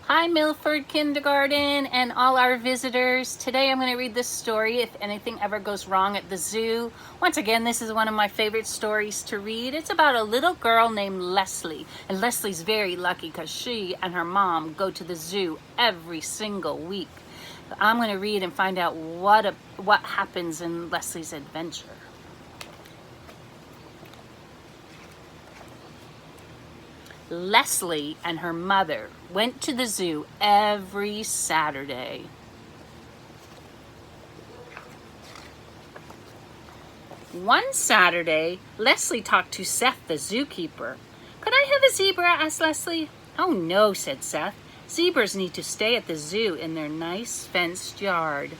Hi Milford Kindergarten and all our visitors. Today I'm going to read this story, If Anything Ever Goes Wrong at the Zoo. Once again, this is one of my favorite stories to read. It's about a little girl named Leslie. And Leslie's very lucky because she and her mom go to the zoo every single week. I'm going to read and find out what happens in Leslie's adventure. Leslie and her mother went to the zoo every Saturday. One Saturday, Leslie talked to Seth, the zookeeper. "Could I have a zebra?" asked Leslie. "Oh no," said Seth. "Zebras need to stay at the zoo in their nice fenced yard."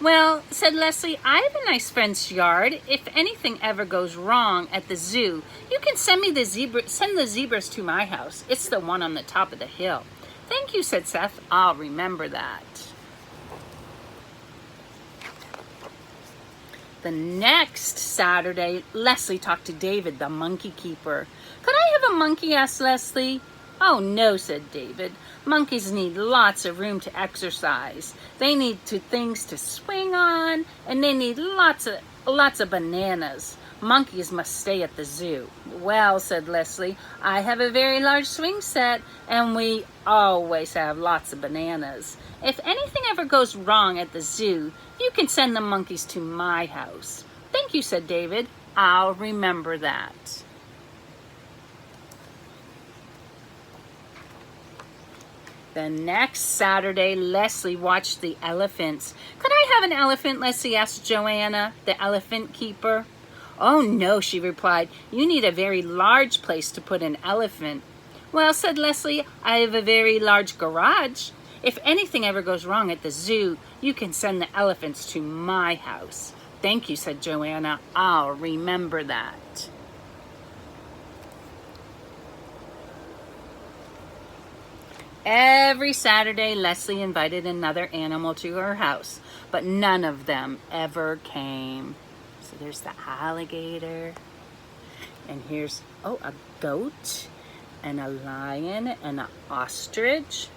"Well," said Leslie, "I have a nice fenced yard. If anything ever goes wrong at the zoo, you can send the zebras to my house. It's the one on the top of the hill." "Thank you," said Seth. "I'll remember that." The next Saturday, Leslie talked to David, the monkey keeper. "Could I have a monkey?" asked Leslie. "Oh no," said David. "Monkeys need lots of room to exercise. They need things to swing on, and they need lots of bananas. Monkeys must stay at the zoo." "Well," said Leslie, "I have a very large swing set, and we always have lots of bananas. If anything ever goes wrong at the zoo, you can send the monkeys to my house." "Thank you," said David. "I'll remember that." The next Saturday, Leslie watched the elephants. "Could I have an elephant?" Leslie asked Joanna, the elephant keeper. "Oh no," she replied. "You need a very large place to put an elephant." "Well," said Leslie, "I have a very large garage. If anything ever goes wrong at the zoo, you can send the elephants to my house." "Thank you," said Joanna. "I'll remember that." Every Saturday, Leslie invited another animal to her house, but none of them ever came. So there's the alligator, and here's, a goat, and a lion, and an ostrich.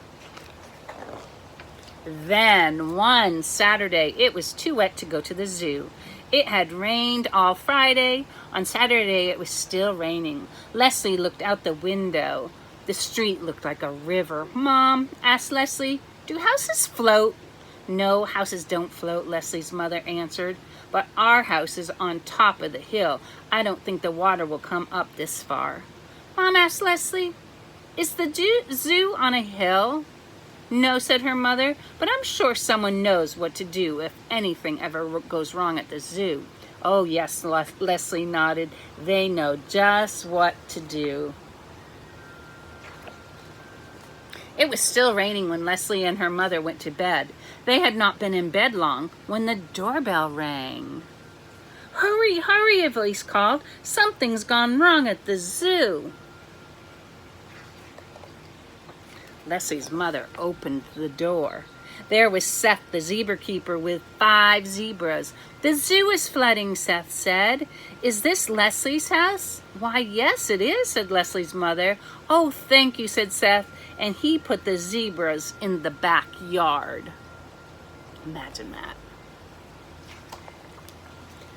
Then one Saturday, it was too wet to go to the zoo. It had rained all Friday. On Saturday, it was still raining. Leslie looked out the window. The street looked like a river. "Mom," asked Leslie, "do houses float?" "No, houses don't float," Leslie's mother answered. "But our house is on top of the hill. I don't think the water will come up this far." "Mom," asked Leslie, "is the zoo on a hill?" "No," said her mother, "but I'm sure someone knows what to do if anything ever goes wrong at the zoo." "Oh yes," Leslie nodded. "They know just what to do." It was still raining when Leslie and her mother went to bed. They had not been in bed long when the doorbell rang. "Hurry, hurry," a voice called. "Something's gone wrong at the zoo." Leslie's mother opened the door. There was Seth, the zebra keeper, with 5 zebras. "The zoo is flooding," Seth said. "Is this Leslie's house?" "Why, yes, it is," said Leslie's mother. "Oh, thank you," said Seth, and he put the zebras in the backyard. Imagine that.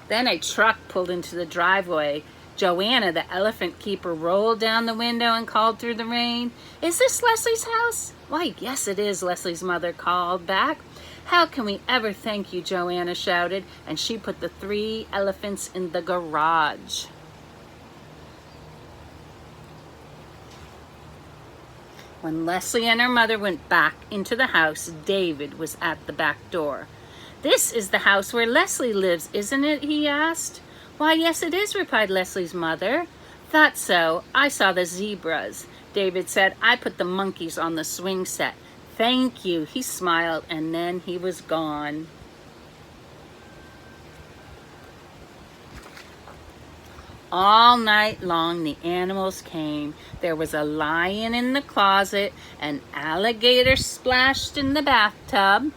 Then a truck pulled into the driveway. Joanna, the elephant keeper, rolled down the window and called through the rain, "Is this Leslie's house?" "Why, yes, it is," Leslie's mother called back. "How can we ever thank you?" Joanna shouted, and she put the 3 elephants in the garage. When Leslie and her mother went back into the house, David was at the back door. "This is the house where Leslie lives, isn't it?" he asked. "Why, yes, it is," replied Leslie's mother. "Thought so. I saw the zebras," David said. "I put the monkeys on the swing set." "Thank you," he smiled, and then he was gone. All night long the animals came. There was a lion in the closet, an alligator splashed in the bathtub,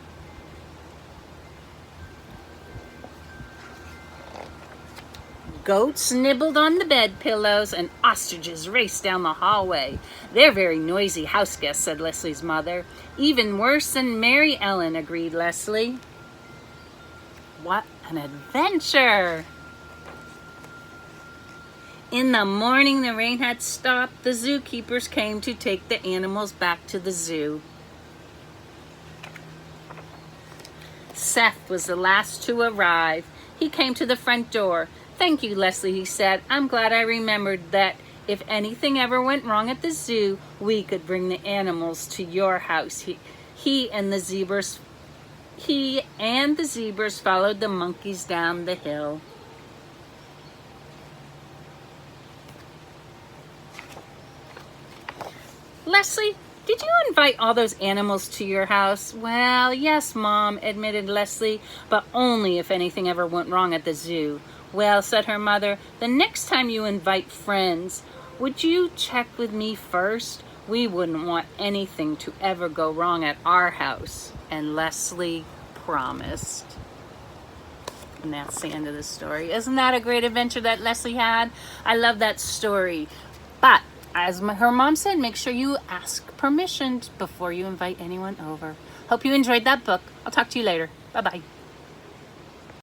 Goats nibbled on the bed pillows and ostriches raced down the hallway. They're very noisy house guests, said Leslie's mother. Even worse than Mary Ellen, agreed Leslie. What an adventure! In the morning, the rain had stopped. The zookeepers came to take the animals back to the zoo. Seth was the last to arrive. He came to the front door. Thank you, Leslie, he said. I'm glad I remembered that if anything ever went wrong at the zoo, we could bring the animals to your house. He and the zebras followed the monkeys down the hill. Leslie, did you invite all those animals to your house? Well, yes, Mom, admitted Leslie, but only if anything ever went wrong at the zoo. Well, said her mother, the next time you invite friends, would you check with me first? We wouldn't want anything to ever go wrong at our house. And Leslie promised. And that's the end of the story. Isn't that a great adventure that Leslie had? I love that story. But as her mom said, make sure you ask permission before you invite anyone over. Hope you enjoyed that book. I'll talk to you later. Bye-bye.